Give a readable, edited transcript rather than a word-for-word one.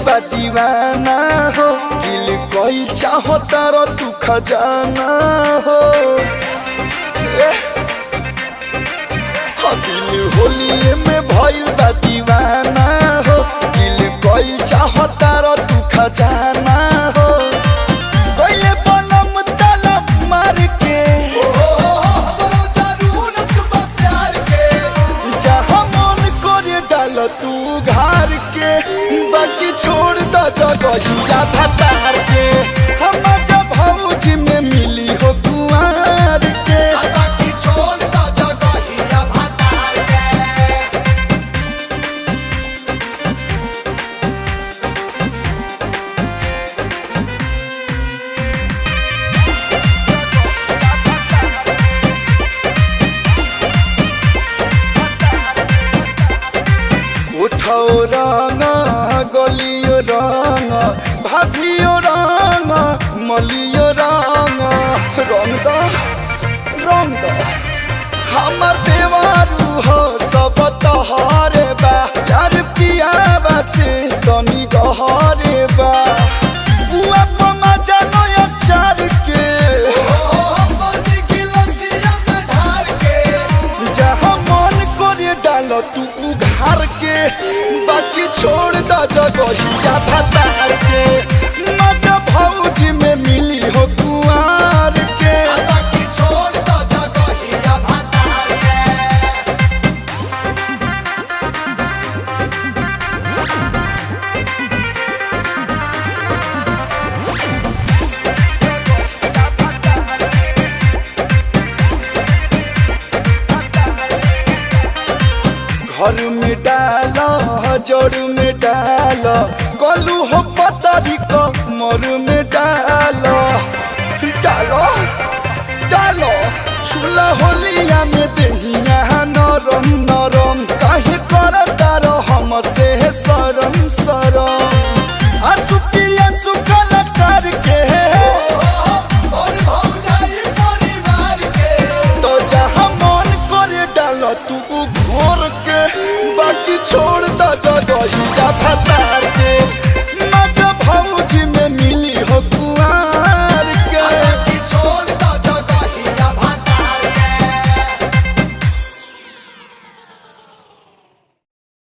बा दीवाना हो दिल कोई चाहो तारो तू खजाना हो दिल होलिए में भइल बा दीवाना हो दिल कोई चाहो तारो तू खजाना हो कोई बलम तलब मार के हमरो जरूरत बा प्यार के जहां मन करे डाल तू घर के बाकी छोड़ द जगहिया भतार के हम जब भौज में मिली हो कुआर के बाकी छोड़ द जगहिया भतार के उठाओ रंग गलियो रंग भाभियो रंग मलियो रंग रंग द हमर देवारू हो सब तोहरे बा प्यार पियावा से तनी गहरे बा बुआ पमा जानो अचार के जहाँ मन करे डाल तू उघार के बाकी छोड़ द जगहिया भतार के मजा भौज में मिली हो कुआर के बाकी छोड़ द जगहिया भतार के घर में डाला जड़ में डाला कलू हो पतरी कमर में डाला डालो डालो छुला होलिया में देहिया नरम नरम काहे करता रह हमसे शरम शरम आंसू